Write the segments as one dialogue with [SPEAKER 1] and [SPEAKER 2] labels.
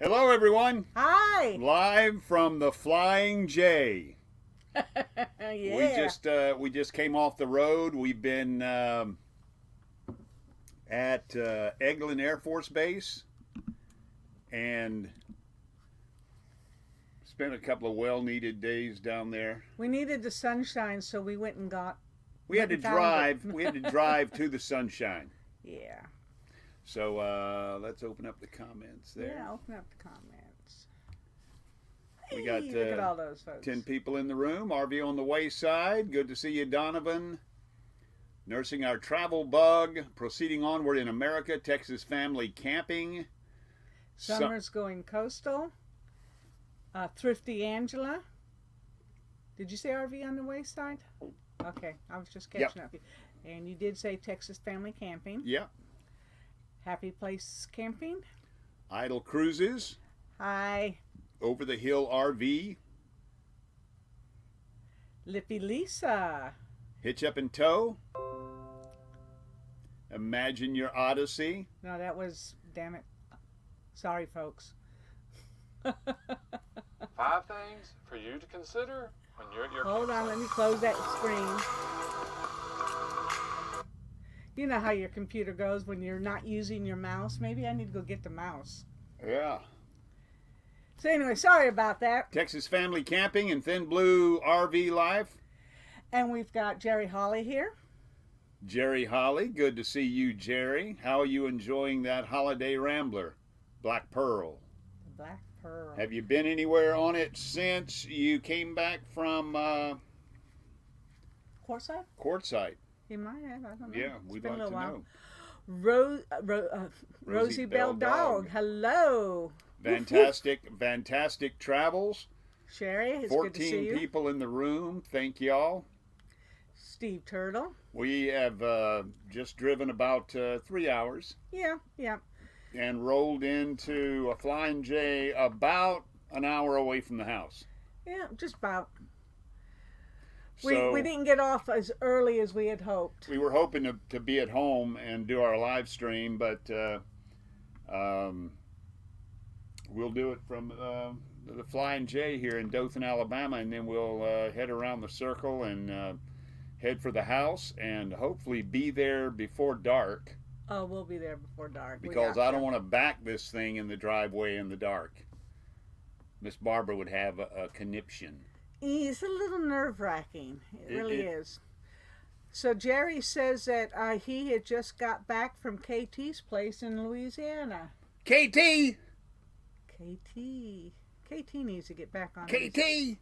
[SPEAKER 1] Hello, everyone.
[SPEAKER 2] Hi.
[SPEAKER 1] Live from the Flying J.
[SPEAKER 2] Yeah.
[SPEAKER 1] We just came off the road. We've been at Eglin Air Force Base and spent a couple of well-needed days down there.
[SPEAKER 2] We needed the sunshine, so we went and got.
[SPEAKER 1] We had to drive. We had to drive to the sunshine.
[SPEAKER 2] Yeah.
[SPEAKER 1] So let's open up the comments there.
[SPEAKER 2] Yeah, open up the comments.
[SPEAKER 1] We got
[SPEAKER 2] Look at all those folks.
[SPEAKER 1] 10 people in the room. RV on the wayside. Good to see you, Donovan. Nursing our travel bug. Proceeding onward in America. Texas family camping.
[SPEAKER 2] Summer's going coastal. Thrifty Angela. Did you say RV on the wayside? Okay, I was just catching up. And you did say Texas family camping.
[SPEAKER 1] Yep.
[SPEAKER 2] Happy Place Camping.
[SPEAKER 1] Idle Cruises.
[SPEAKER 2] Hi.
[SPEAKER 1] Over the Hill RV.
[SPEAKER 2] Lippy Lisa.
[SPEAKER 1] Hitch Up and Tow. Imagine Your Odyssey.
[SPEAKER 2] No, that was, damn it. Sorry, folks.
[SPEAKER 3] 5 things for you to consider when you're at your
[SPEAKER 2] Hold on, let me close that screen. You know how your computer goes when you're not using your mouse. Maybe I need to go get the mouse.
[SPEAKER 1] Yeah.
[SPEAKER 2] So anyway, sorry about that.
[SPEAKER 1] Texas family camping and Thin Blue RV life.
[SPEAKER 2] And we've got Jerry Holly here.
[SPEAKER 1] Jerry Holly, good to see you, Jerry. How are you enjoying that holiday rambler? Black Pearl.
[SPEAKER 2] Black Pearl.
[SPEAKER 1] Have you been anywhere on it since you came back from
[SPEAKER 2] Quartzsite?
[SPEAKER 1] Quartzsite?
[SPEAKER 2] He might have. I don't know.
[SPEAKER 1] Yeah, we'd like to know.
[SPEAKER 2] Rosie Bell Dog. Hello.
[SPEAKER 1] Fantastic travels.
[SPEAKER 2] Sherry, it's
[SPEAKER 1] 14
[SPEAKER 2] good to see you.
[SPEAKER 1] people in the room. Thank y'all.
[SPEAKER 2] Steve Turtle.
[SPEAKER 1] We have just driven about 3 hours.
[SPEAKER 2] Yeah.
[SPEAKER 1] And rolled into a Flying J about an hour away from the house.
[SPEAKER 2] Yeah, just about.
[SPEAKER 1] So
[SPEAKER 2] we didn't get off as early as we had hoped.
[SPEAKER 1] We were hoping to be at home and do our live stream, but we'll do it from the Flying J here in Dothan, Alabama, and then we'll head around the circle and head for the house and hopefully be there before dark.
[SPEAKER 2] Oh, we'll be there before dark.
[SPEAKER 1] Because I don't want to back this thing in the driveway in the dark. Miss Barbara would have a conniption.
[SPEAKER 2] It's a little nerve-wracking. It really is. So Jerry says that he had just got back from KT's place in Louisiana.
[SPEAKER 1] KT
[SPEAKER 2] needs to get back on
[SPEAKER 1] KT!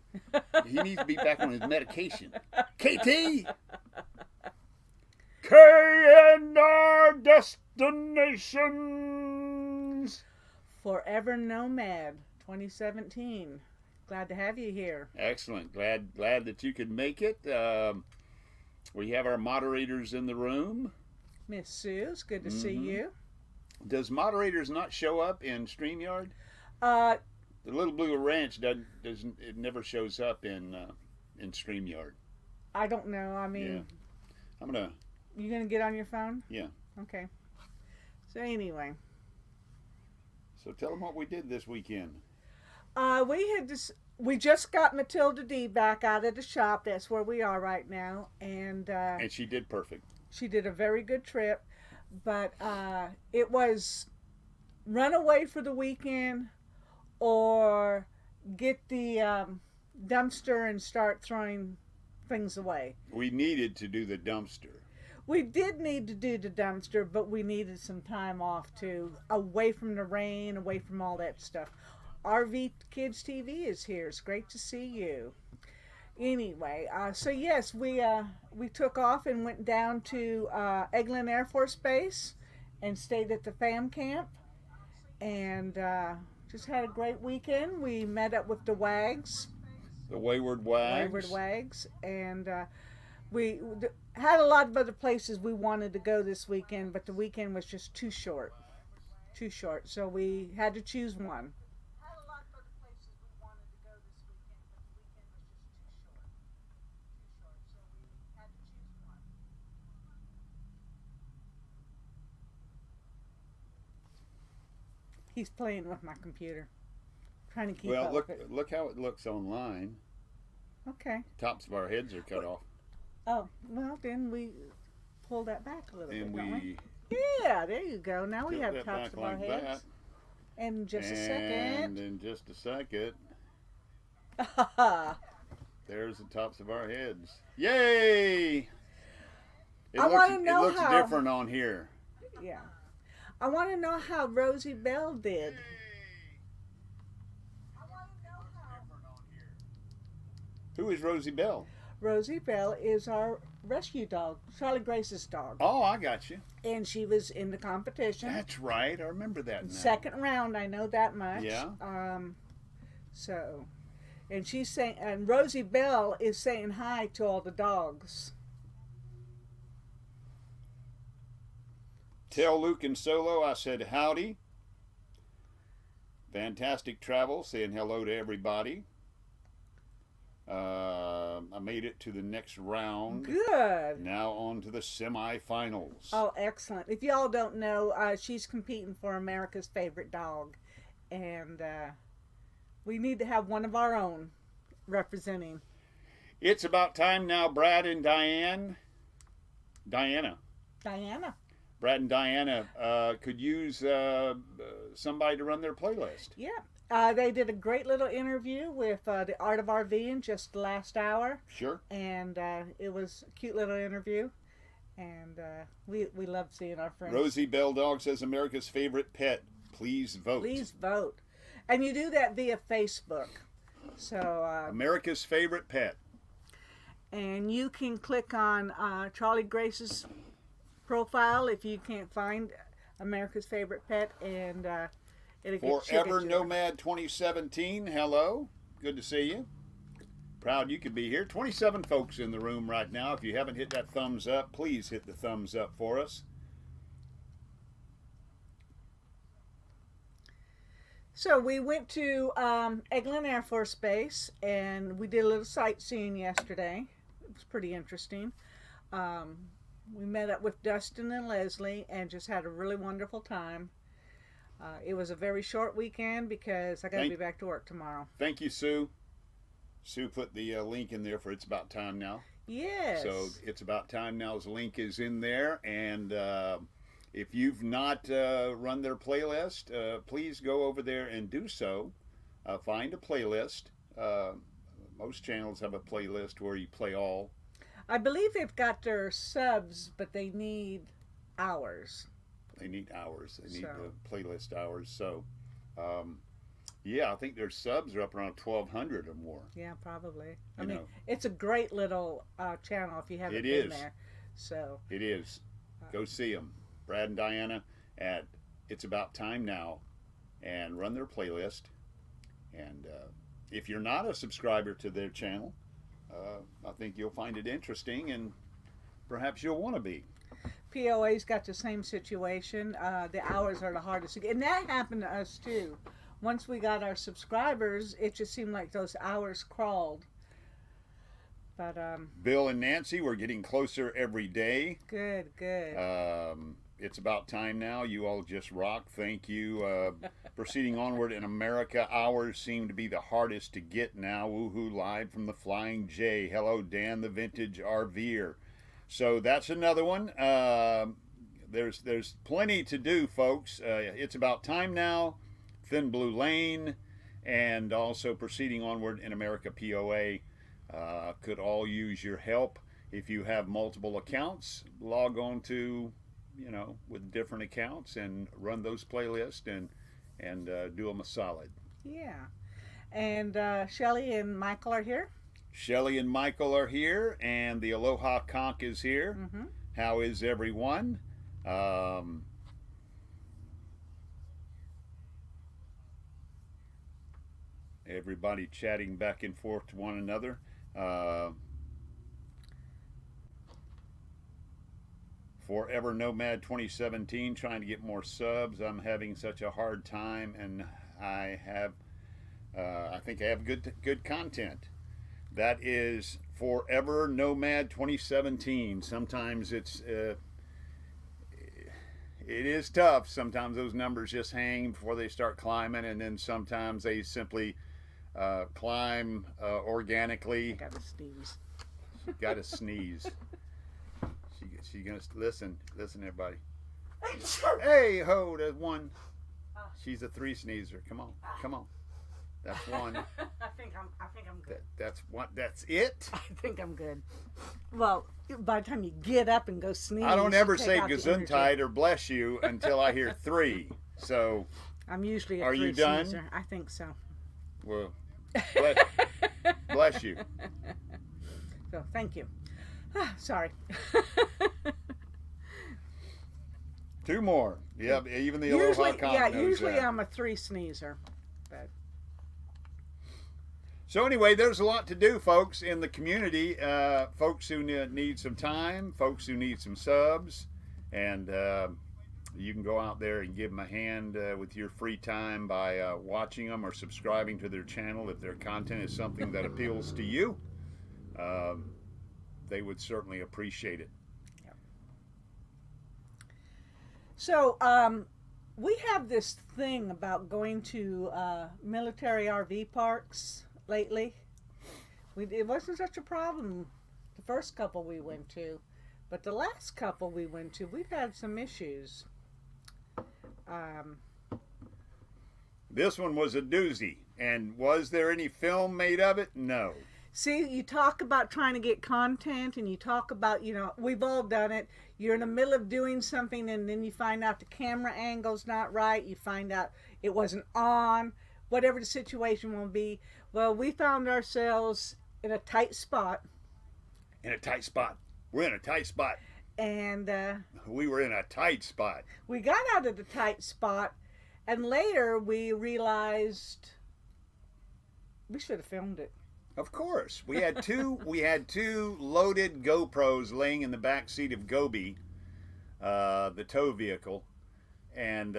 [SPEAKER 1] He needs to be back on his medication. KT! K&R Destinations!
[SPEAKER 2] Forever Nomad 2017. Glad to have you here.
[SPEAKER 1] Excellent. Glad that you could make it. We have our moderators in the room.
[SPEAKER 2] Miss Sue, it's good to see you.
[SPEAKER 1] Does moderators not show up in StreamYard?
[SPEAKER 2] The
[SPEAKER 1] Little Blue Ranch doesn't. It never shows up in StreamYard.
[SPEAKER 2] I don't know. I mean,
[SPEAKER 1] yeah.
[SPEAKER 2] You gonna get on your phone?
[SPEAKER 1] Yeah.
[SPEAKER 2] Okay. So anyway.
[SPEAKER 1] So tell them what we did this weekend.
[SPEAKER 2] We just got Matilda D back out of the shop. That's where we are right now, and
[SPEAKER 1] she did perfect.
[SPEAKER 2] She did a very good trip, but it was run away for the weekend or get the dumpster and start throwing things away.
[SPEAKER 1] We needed to do the dumpster.
[SPEAKER 2] We did need to do the dumpster, but we needed some time off too, away from the rain, away from all that stuff. RV Kids TV is here. It's great to see you. Anyway, so yes, we took off and went down to Eglin Air Force Base and stayed at the fam camp and just had a great weekend. We met up with the Waggs.
[SPEAKER 1] The Wayward Waggs.
[SPEAKER 2] Wayward Waggs. And we had a lot of other places we wanted to go this weekend, but the weekend was just too short. So we had to choose one. He's playing with my computer, trying to keep
[SPEAKER 1] Well,
[SPEAKER 2] up
[SPEAKER 1] look
[SPEAKER 2] with it.
[SPEAKER 1] look how it looks online.
[SPEAKER 2] Okay.
[SPEAKER 1] Tops of our heads are cut off,
[SPEAKER 2] Oh, well, then we pull that back a little
[SPEAKER 1] and
[SPEAKER 2] bit, don't we?
[SPEAKER 1] we
[SPEAKER 2] Yeah, there you go. Now we
[SPEAKER 1] tilt
[SPEAKER 2] have
[SPEAKER 1] that
[SPEAKER 2] tops
[SPEAKER 1] back
[SPEAKER 2] of our
[SPEAKER 1] like
[SPEAKER 2] heads.
[SPEAKER 1] that.
[SPEAKER 2] And just a
[SPEAKER 1] And
[SPEAKER 2] second.
[SPEAKER 1] in just a second, there's the tops of our heads. Yay!
[SPEAKER 2] I wanna
[SPEAKER 1] It
[SPEAKER 2] know
[SPEAKER 1] looks
[SPEAKER 2] how-
[SPEAKER 1] different on here.
[SPEAKER 2] Yeah. I want to know how Rosie Bell did.
[SPEAKER 1] Who is Rosie Bell?
[SPEAKER 2] Rosie Bell is our rescue dog, Charlie Grace's dog.
[SPEAKER 1] Oh, I got you.
[SPEAKER 2] And she was in the competition.
[SPEAKER 1] That's right. I remember that now.
[SPEAKER 2] Second round, I know that much.
[SPEAKER 1] Yeah.
[SPEAKER 2] So, and she's saying, and Rosie Bell is saying hi to all the dogs.
[SPEAKER 1] Tell Luke and Solo I said howdy. Fantastic travel, saying hello to everybody. I made it to the next round.
[SPEAKER 2] Good.
[SPEAKER 1] Now on to the semifinals.
[SPEAKER 2] Oh, excellent. If y'all don't know, she's competing for America's favorite dog. And we need to have one of our own representing.
[SPEAKER 1] It's about time now, Brad and Diana.
[SPEAKER 2] Diana.
[SPEAKER 1] Brad and Diana could use somebody to run their playlist.
[SPEAKER 2] Yeah. They did a great little interview with the Art of RVing just last hour.
[SPEAKER 1] Sure.
[SPEAKER 2] And it was a cute little interview. And we love seeing our friends.
[SPEAKER 1] Rosie Bell Dog says America's favorite pet. Please vote.
[SPEAKER 2] Please vote. And you do that via Facebook. So
[SPEAKER 1] America's favorite pet.
[SPEAKER 2] and you can click on Charlie Grace's profile if you can't find America's favorite pet, and it'll get
[SPEAKER 1] Forever
[SPEAKER 2] you.
[SPEAKER 1] Nomad 2017. Hello. Good to see you. Proud you could be here. 27 folks in the room right now. If you haven't hit that thumbs up, please hit the thumbs up for us.
[SPEAKER 2] So we went to Eglin Air Force Base, and we did a little sightseeing yesterday. It was pretty interesting. We met up with Dustin and Leslie and just had a really wonderful time. It was a very short weekend because I got to be back to work tomorrow.
[SPEAKER 1] Thank you, Sue. Sue put the link in there for It's About Time Now.
[SPEAKER 2] Yes.
[SPEAKER 1] So It's About Time Now's link is in there. And if you've not run their playlist, please go over there and do so. Find a playlist. Most channels have a playlist where you play all.
[SPEAKER 2] I believe they've got their subs, but they need hours.
[SPEAKER 1] They need hours. They need
[SPEAKER 2] So.
[SPEAKER 1] the playlist hours. So, yeah, I think their subs are up around 1,200 or more.
[SPEAKER 2] Yeah, probably. I
[SPEAKER 1] You
[SPEAKER 2] mean,
[SPEAKER 1] know.
[SPEAKER 2] it's a great little channel if you haven't
[SPEAKER 1] It
[SPEAKER 2] been
[SPEAKER 1] is.
[SPEAKER 2] there. So,
[SPEAKER 1] It is. Go see them. Brad and Diana at It's About Time Now, and run their playlist. And if you're not a subscriber to their channel, I think you'll find it interesting, and perhaps you'll want to be.
[SPEAKER 2] POA's got the same situation. The hours are the hardest to get. And that happened to us too. Once we got our subscribers, it just seemed like those hours crawled. But
[SPEAKER 1] Bill and Nancy, we're getting closer every day.
[SPEAKER 2] good.
[SPEAKER 1] It's about time now. You all just rock. Thank you. Proceeding onward in America, hours seem to be the hardest to get now. Woohoo, live from the Flying J. Hello, Dan, the vintage RVer. So that's another one. There's plenty to do, folks. It's about time now. Thin Blue Lane, and also Proceeding Onward in America POA could all use your help. If you have multiple accounts, log on to, with different accounts and run those playlists and do them a solid.
[SPEAKER 2] Yeah. And Shelly and Michael are here.
[SPEAKER 1] Shelly and Michael are here, and the Aloha Conch is here.
[SPEAKER 2] Mm-hmm.
[SPEAKER 1] How is everyone? Everybody chatting back and forth to one another. Forever Nomad 2017, trying to get more subs. I'm having such a hard time, and I think I have good content. That is Forever Nomad 2017. Sometimes it's it is tough. Sometimes those numbers just hang before they start climbing, and then sometimes they simply climb organically.
[SPEAKER 2] I gotta sneeze.
[SPEAKER 1] She got to sneeze. She gonna listen, everybody. Hey ho, there's one. She's a 3 sneezer. Come on. That's one.
[SPEAKER 2] I think I'm good.
[SPEAKER 1] That's one. That's it.
[SPEAKER 2] I think I'm good. Well, by the time you get up and go sneeze,
[SPEAKER 1] I don't ever say
[SPEAKER 2] take out the
[SPEAKER 1] gesundheit or bless you until I hear 3. So,
[SPEAKER 2] I'm usually a
[SPEAKER 1] are
[SPEAKER 2] 3
[SPEAKER 1] you done?
[SPEAKER 2] sneezer. I think so.
[SPEAKER 1] well, bless you.
[SPEAKER 2] So, thank you. Sorry.
[SPEAKER 1] 2 more. Yep, even the Aloha Cop knows
[SPEAKER 2] usually
[SPEAKER 1] that.
[SPEAKER 2] I'm a 3 sneezer. But
[SPEAKER 1] So anyway, there's a lot to do, folks, in the community. Folks who need some time, folks who need some subs, and you can go out there and give them a hand with your free time by watching them or subscribing to their channel. If their content is something that appeals to you, they would certainly appreciate it.
[SPEAKER 2] So, we have this thing about going to military RV parks lately. It wasn't such a problem the first couple we went to, but the last couple we went to, we've had some issues.
[SPEAKER 1] This one was a doozy. And was there any film made of it? No.
[SPEAKER 2] See, you talk about trying to get content, and you talk about, we've all done it. You're in the middle of doing something, and then you find out the camera angle's not right. You find out it wasn't on, whatever the situation will be. Well, we found ourselves in a tight spot.
[SPEAKER 1] In a tight spot. We're in a tight spot.
[SPEAKER 2] And
[SPEAKER 1] we were in a tight spot.
[SPEAKER 2] We got out of the tight spot, and later we realized we should have filmed it.
[SPEAKER 1] Of course, we had two loaded GoPros laying in the back seat of Gobi, the tow vehicle, and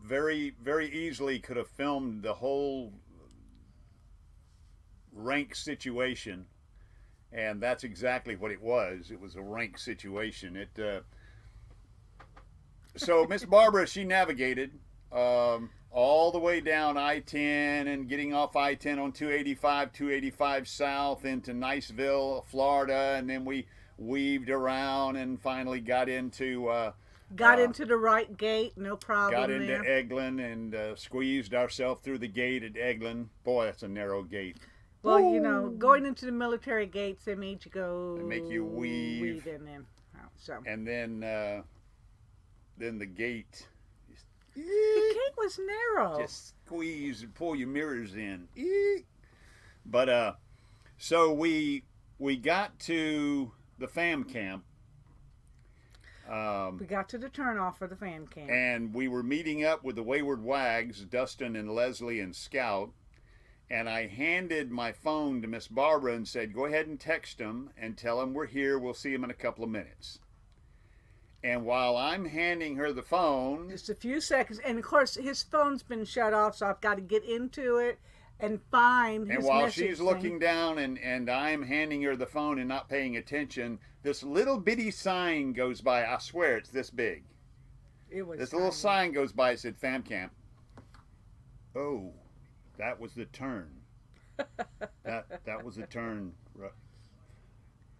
[SPEAKER 1] very easily could have filmed the whole rank situation, and that's exactly what it was. It was a rank situation. So Miss Barbara, she navigated all the way down I-10 and getting off I-10 on 285 south into Niceville, Florida, and then we weaved around and finally got into
[SPEAKER 2] into the right gate, no problem.
[SPEAKER 1] got into
[SPEAKER 2] there.
[SPEAKER 1] Eglin and squeezed ourselves through the gate at Eglin. Boy, that's a narrow gate.
[SPEAKER 2] Well, going into the military gates, they made you go.
[SPEAKER 1] They make you weave
[SPEAKER 2] in and out. So.
[SPEAKER 1] And then the gate.
[SPEAKER 2] The gate was narrow.
[SPEAKER 1] Just squeeze and pull your mirrors in. But so we got to the fam camp.
[SPEAKER 2] We got to the turnoff for the fan camp.
[SPEAKER 1] And we were meeting up with the Wayward Waggs, Dustin and Leslie and Scout. And I handed my phone to Miss Barbara and said, go ahead and text them and tell them we're here. We'll see them in a couple of minutes. And while I'm handing her the phone...
[SPEAKER 2] Just a few seconds. And, of course, his phone's been shut off, so I've got to get into it and find his
[SPEAKER 1] And while
[SPEAKER 2] message
[SPEAKER 1] she's
[SPEAKER 2] thing.
[SPEAKER 1] looking down and I'm handing her the phone and not paying attention, this little bitty sign goes by. I swear it's this big.
[SPEAKER 2] It was
[SPEAKER 1] this little sign goes by. It said Fam Camp. Oh, that was the turn. that was the turn.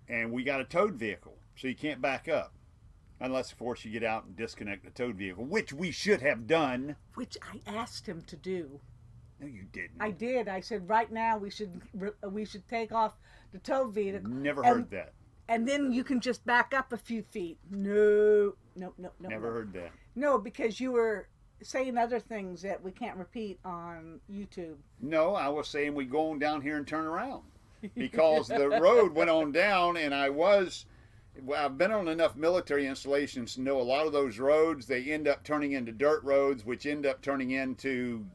[SPEAKER 1] And we got a towed vehicle, so you can't back up. Unless, of course, you get out and disconnect the towed vehicle, which we should have done.
[SPEAKER 2] Which I asked him to do.
[SPEAKER 1] No, you didn't.
[SPEAKER 2] I did. I said, right now we should take off the tow vehicle.
[SPEAKER 1] Never heard that.
[SPEAKER 2] And then you can just back up a few feet. No.
[SPEAKER 1] Never heard that.
[SPEAKER 2] No, because you were saying other things that we can't repeat on YouTube.
[SPEAKER 1] No, I was saying we go on down here and turn around. Because the road went on down, and I've been on enough military installations to know a lot of those roads, they end up turning into dirt roads, which end up turning into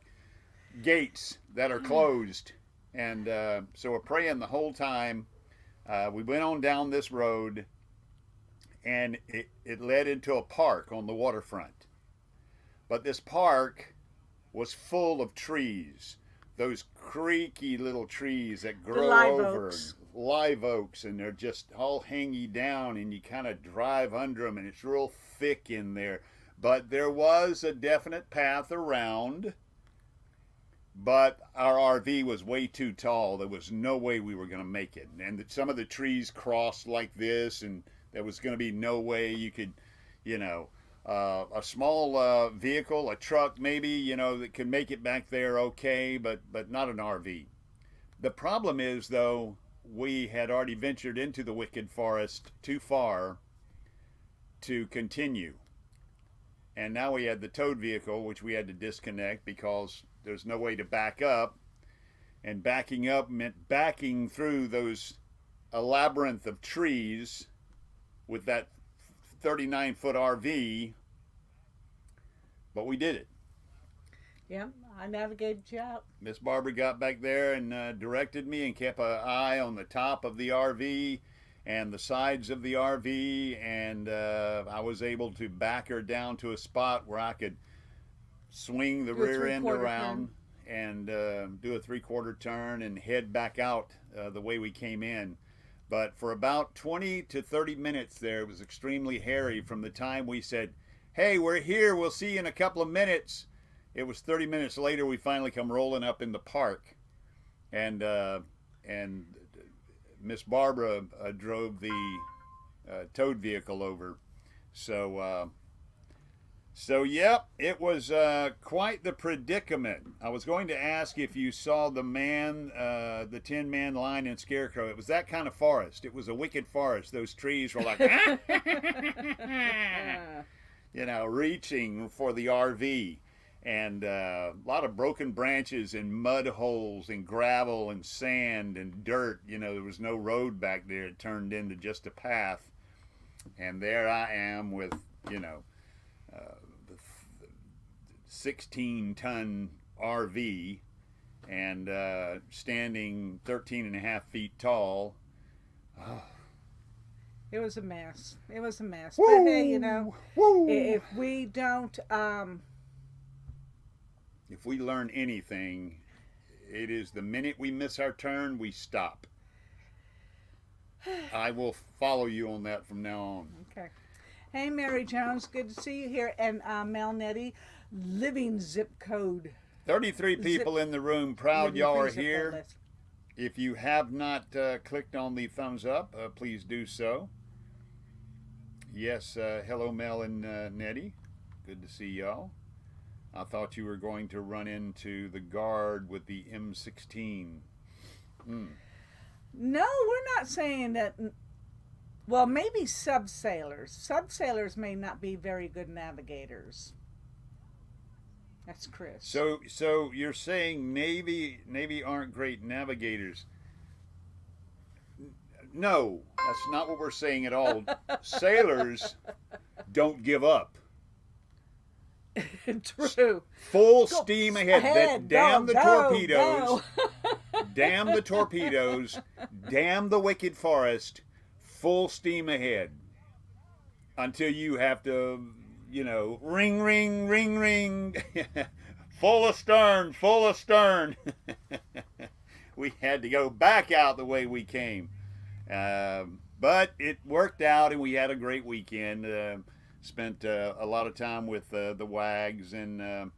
[SPEAKER 1] gates that are closed. And so we're praying the whole time. We went on down this road, and it led into a park on the waterfront. But this park was full of trees. Those creaky little trees that grow over. live oaks, and they're just all hangy down, and you kind of drive under them, and it's real thick in there. But there was a definite path around, but our RV was way too tall. There was no way we were going to make it. And some of the trees crossed like this, and there was going to be no way you could, you know, a small vehicle, a truck maybe, you know, that could make it back there okay, but not an RV. The problem is, though, we had already ventured into the wicked forest too far to continue. And now we had the towed vehicle, which we had to disconnect because there's no way to back up. And backing up meant backing through a labyrinth of trees with that 39-foot RV. But we did it.
[SPEAKER 2] Yeah, I navigated you out.
[SPEAKER 1] Miss Barbara got back there and directed me and kept an eye on the top of the RV and the sides of the RV, and I was able to back her down to a spot where I could swing the rear end around and do a 3/4 turn and head back out the way we came in. But for about 20 to 30 minutes there, it was extremely hairy from the time we said, "Hey, we're here, we'll see you in a couple of minutes." It was 30 minutes later we finally come rolling up in the park, and Miss Barbara drove the towed vehicle over. So yep, it was quite the predicament. I was going to ask if you saw the man, the Tin Man, Lion, and Scarecrow. It was that kind of forest. It was a wicked forest. Those trees were like, you know, reaching for the RV. And a lot of broken branches and mud holes and gravel and sand and dirt. You know, there was no road back there. It turned into just a path. And there I am with, you know, the 16-ton RV and standing 13.5 feet tall. Oh.
[SPEAKER 2] It was a mess. It was a mess.
[SPEAKER 1] Woo!
[SPEAKER 2] But hey, you know,
[SPEAKER 1] Woo!
[SPEAKER 2] if we don't...
[SPEAKER 1] If we learn anything, it is the minute we miss our turn, we stop. I will follow you on that from now on.
[SPEAKER 2] Okay. Hey, Mary Jones, good to see you here. And Mel Nettie, living zip code.
[SPEAKER 1] 33 people in the room. Proud y'all are
[SPEAKER 2] Living
[SPEAKER 1] here.
[SPEAKER 2] zip code.
[SPEAKER 1] If you have not clicked on the thumbs up, please do so. Yes, hello Mel and Nettie. Good to see y'all. I thought you were going to run into the guard with the M16.
[SPEAKER 2] No, we're not saying that. Well, maybe subsailors. Subsailors may not be very good navigators. That's Chris.
[SPEAKER 1] So you're saying Navy aren't great navigators? No, that's not what we're saying at all. Sailors don't give up.
[SPEAKER 2] True.
[SPEAKER 1] Full steam ahead. Damn the torpedoes. Damn the torpedoes. Damn the wicked forest. Full steam ahead. Until you have to, you know, ring, ring, ring, ring. Full astern, full astern. We had to go back out the way we came. But it worked out, and we had a great weekend. Spent a lot of time with the Waggs, and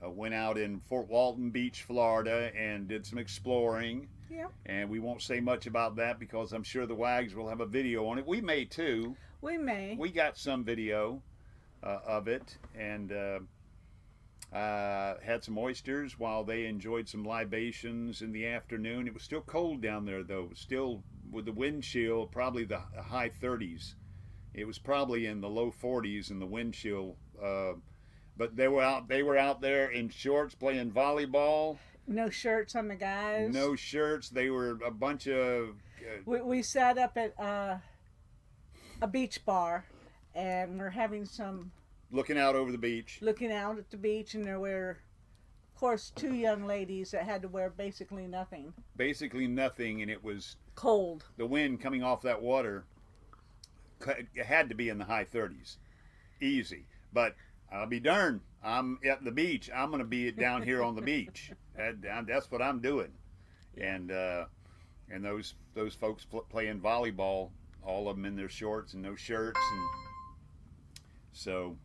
[SPEAKER 1] went out in Fort Walton Beach, Florida, and did some exploring.
[SPEAKER 2] Yep.
[SPEAKER 1] And we won't say much about that because I'm sure the Waggs will have a video on it. We may too.
[SPEAKER 2] We may.
[SPEAKER 1] We got some video of it, and had some oysters while they enjoyed some libations in the afternoon. It was still cold down there, though. It was still, with the wind chill, probably the high 30s. It was probably in the low 40s in the wind chill, but they were out there in shorts playing volleyball.
[SPEAKER 2] No shirts on the guys.
[SPEAKER 1] No shirts. They were a bunch of.
[SPEAKER 2] We sat up at a beach bar, and we're having some.
[SPEAKER 1] Looking out over the beach.
[SPEAKER 2] Looking out at the beach, and there were, of course, two young ladies that had to wear basically nothing. Basically nothing,
[SPEAKER 1] and it was
[SPEAKER 2] cold.
[SPEAKER 1] The wind coming off that water. It had to be in the high 30s. Easy. But I'll be darned. I'm at the beach. I'm going to be down here on the beach. That's what I'm doing. And And those folks playing volleyball, all of them in their shorts and no shirts, and so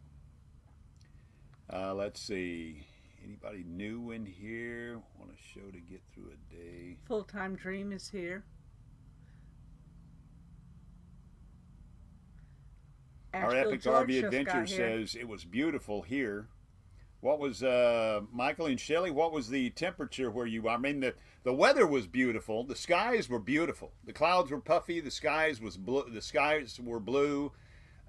[SPEAKER 1] let's see. Anybody new in here? Want a show to get through a day?
[SPEAKER 2] Full-Time Dream is here.
[SPEAKER 1] Our
[SPEAKER 2] Asheville
[SPEAKER 1] Epic
[SPEAKER 2] George
[SPEAKER 1] RV
[SPEAKER 2] just
[SPEAKER 1] Adventure
[SPEAKER 2] got here.
[SPEAKER 1] says it was beautiful here. What was Michael and Shelley? What was the temperature where you? I mean, the weather was beautiful. The skies were beautiful. The clouds were puffy. The skies was blue. The skies were blue.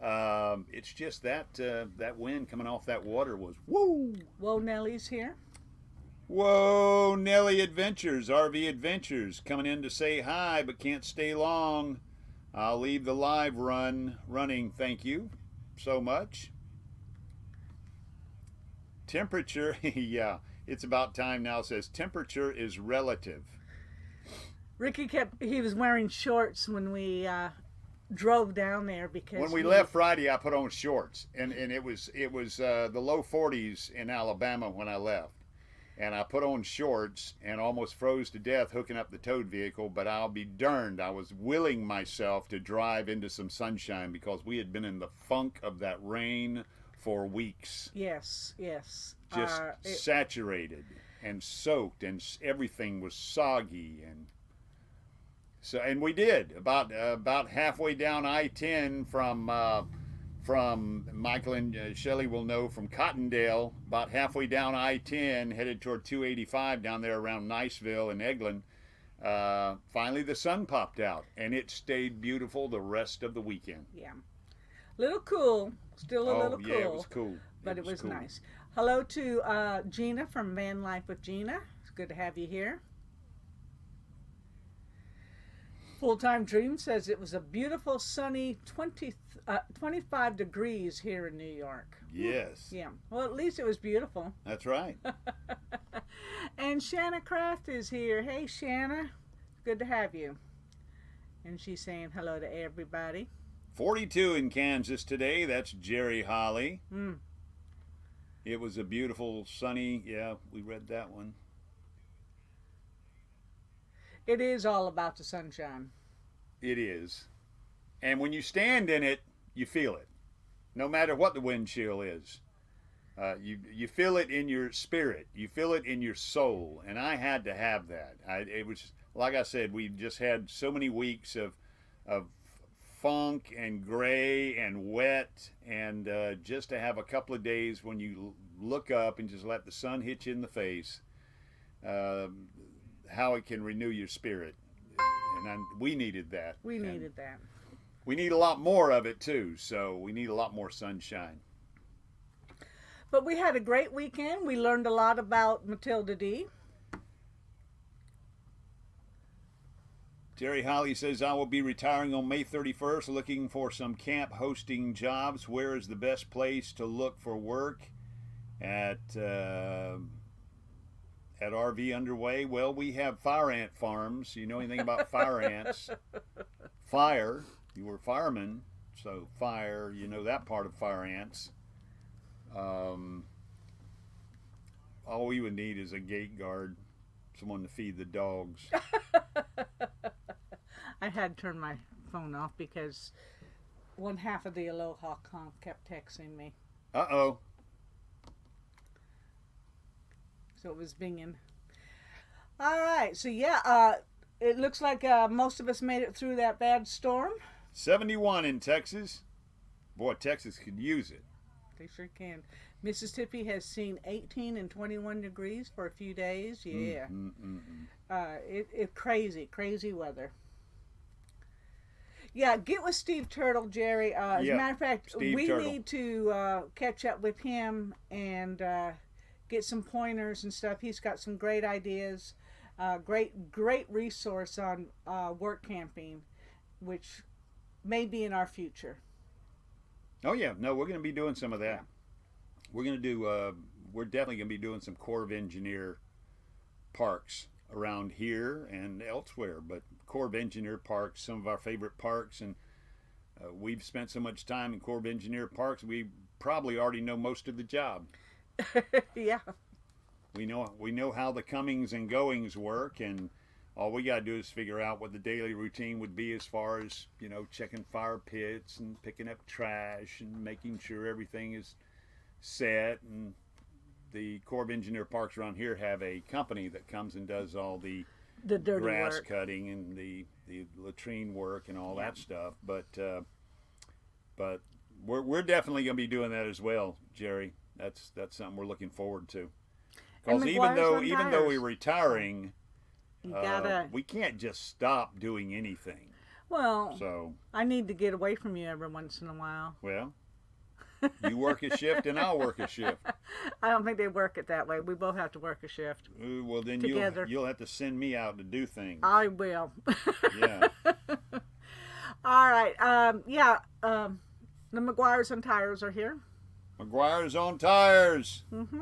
[SPEAKER 1] It's just that that wind coming off that water was woo.
[SPEAKER 2] Whoa, Nellie's here.
[SPEAKER 1] Whoa, Nellie Adventures, RV Adventures, coming in to say hi, but can't stay long. I'll leave the live running. Thank you so much. Temperature, yeah, it's about time now. Says temperature is relative.
[SPEAKER 2] Ricky he was wearing shorts when we drove down there because
[SPEAKER 1] When we left Friday, I put on shorts, and it was the low 40s in Alabama when I left. And I put on shorts and almost froze to death hooking up the towed vehicle, but I'll be darned, I was willing myself to drive into some sunshine because we had been in the funk of that rain for weeks.
[SPEAKER 2] Yes, yes.
[SPEAKER 1] Just saturated and soaked, and everything was soggy, and so, and we did about halfway down I-10 from Michael and Shelley will know, from Cottondale, about halfway down I-10, headed toward 285 down there around Niceville and Eglin. Finally, the sun popped out, and it stayed beautiful the rest of the weekend.
[SPEAKER 2] Yeah, little cool, still a little cool.
[SPEAKER 1] Yeah, it was cool.
[SPEAKER 2] But it was
[SPEAKER 1] cool.
[SPEAKER 2] nice. Hello to Gina from Van Life with Gina. It's good to have you here. Full-Time Dream says it was a beautiful, sunny 25 degrees here in New York.
[SPEAKER 1] Yes.
[SPEAKER 2] Yeah. Well, at least it was beautiful.
[SPEAKER 1] That's right.
[SPEAKER 2] And Shanna Kraft is here. Hey, Shanna. Good to have you. And she's saying hello to everybody.
[SPEAKER 1] 42 in Kansas today. That's Jerry Holly.
[SPEAKER 2] Mm.
[SPEAKER 1] It was a beautiful, sunny, yeah, we read that one.
[SPEAKER 2] It is all about the sunshine.
[SPEAKER 1] It is. And when you stand in it, you feel it. No matter what the wind chill is. You feel it in your spirit. You feel it in your soul. And I had to have that. It was, like I said, we just had so many weeks of funk and gray and wet. And just to have a couple of days when you look up and just let the sun hit you in the face, how it can renew your spirit. And we needed that.
[SPEAKER 2] We needed that.
[SPEAKER 1] We need a lot more of it too, so we need a lot more sunshine.
[SPEAKER 2] But we had a great weekend. We learned a lot about Matilda D.
[SPEAKER 1] Terry Holly says, I will be retiring on May 31st, looking for some camp hosting jobs. Where is the best place to look for work at RV Underway? Well, we have fire ant farms. You know anything about fire ants? Fire, you were fireman, so fire, you know that part of fire ants. All we would need is a gate guard, someone to feed the dogs.
[SPEAKER 2] I had to turn my phone off because one half of the Aloha comp kept texting me.
[SPEAKER 1] Uh-oh.
[SPEAKER 2] So it was binging. All right. So, it looks like most of us made it through that bad storm.
[SPEAKER 1] 71 in Texas. Boy, Texas could use it.
[SPEAKER 2] They sure can. Mississippi has seen 18 and 21 degrees for a few days. Yeah. Crazy weather. Yeah, get with Steve Turtle, Jerry. As a matter of fact, we need to catch up with him and get some pointers and stuff. He's got some great ideas. Great resource on work camping, which may be in our future.
[SPEAKER 1] Oh yeah, no, we're going to be doing some of that. Yeah. We're going to do. We're definitely going to be doing some Corps of Engineer parks around here and elsewhere. But Corps of Engineer parks, some of our favorite parks, and we've spent so much time in Corps of Engineer parks, we probably already know most of the job.
[SPEAKER 2] Yeah.
[SPEAKER 1] We know how the comings and goings work, and all we got to do is figure out what the daily routine would be as far as, you know, checking fire pits and picking up trash and making sure everything is set. And the Corps of Engineer Parks around here have a company that comes and does all the
[SPEAKER 2] dirty
[SPEAKER 1] grass
[SPEAKER 2] work.
[SPEAKER 1] cutting and the latrine work and all that stuff. But we're definitely going to be doing that as well, Jerry. That's something we're looking forward to. Because even though we're retiring,
[SPEAKER 2] you gotta.
[SPEAKER 1] we can't just stop doing anything.
[SPEAKER 2] Well,
[SPEAKER 1] So
[SPEAKER 2] I need to get away from you every once in a while.
[SPEAKER 1] well, you work a shift and I'll work a shift.
[SPEAKER 2] I don't think they work it that way. We both have to work a shift.
[SPEAKER 1] Well, then
[SPEAKER 2] Together.
[SPEAKER 1] you'll have to send me out to do things.
[SPEAKER 2] I will.
[SPEAKER 1] Yeah.
[SPEAKER 2] All right. The McGuire's and Tires are here.
[SPEAKER 1] McGuire's on tires.
[SPEAKER 2] Mm-hmm.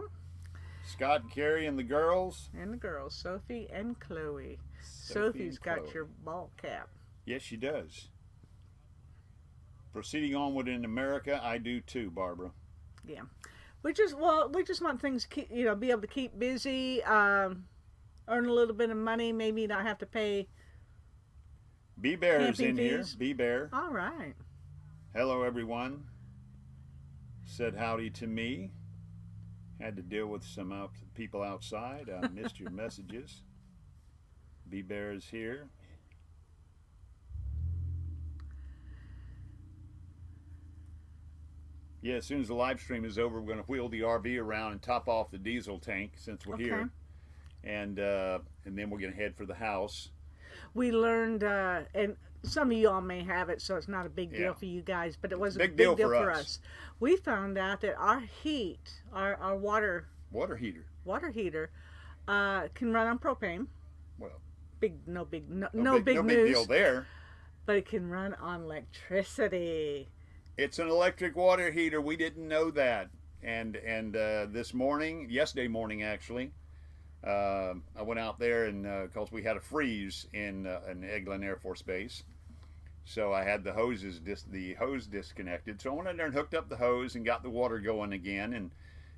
[SPEAKER 1] Scott and Carrie and the girls.
[SPEAKER 2] And the girls, Sophie and Chloe.
[SPEAKER 1] Sophie
[SPEAKER 2] Sophie's
[SPEAKER 1] and
[SPEAKER 2] got
[SPEAKER 1] Chloe.
[SPEAKER 2] your ball cap.
[SPEAKER 1] Yes, she does. Proceeding onward in America, I do too, Barbara.
[SPEAKER 2] Yeah. We just want things to keep, be able to keep busy, earn a little bit of money, maybe not have to pay.
[SPEAKER 1] B-Bear is
[SPEAKER 2] camping
[SPEAKER 1] in here.
[SPEAKER 2] fees.
[SPEAKER 1] B-Bear.
[SPEAKER 2] All right.
[SPEAKER 1] Hello, everyone. Said howdy to me. Had to deal with some people outside. I missed your messages. B-Bear is here. Yeah, as soon as the live stream is over, we're going to wheel the RV around and top off the diesel tank since we're here. And then we're going to head for the house.
[SPEAKER 2] We learned, and some of y'all may have it, so it's not a big deal
[SPEAKER 1] Yeah.
[SPEAKER 2] for you guys, but it was a
[SPEAKER 1] Big
[SPEAKER 2] big
[SPEAKER 1] deal
[SPEAKER 2] deal
[SPEAKER 1] for
[SPEAKER 2] for
[SPEAKER 1] us.
[SPEAKER 2] us. We found out that our heat, our water
[SPEAKER 1] heater.
[SPEAKER 2] heater, can run on propane.
[SPEAKER 1] Well,
[SPEAKER 2] No big
[SPEAKER 1] no
[SPEAKER 2] news,
[SPEAKER 1] big deal there.
[SPEAKER 2] but it can run on electricity.
[SPEAKER 1] It's an electric water heater. We didn't know that. And yesterday morning actually, I went out there and because we had a freeze in Eglin Air Force Base, so I had the hose disconnected. So I went in there and hooked up the hose and got the water going again,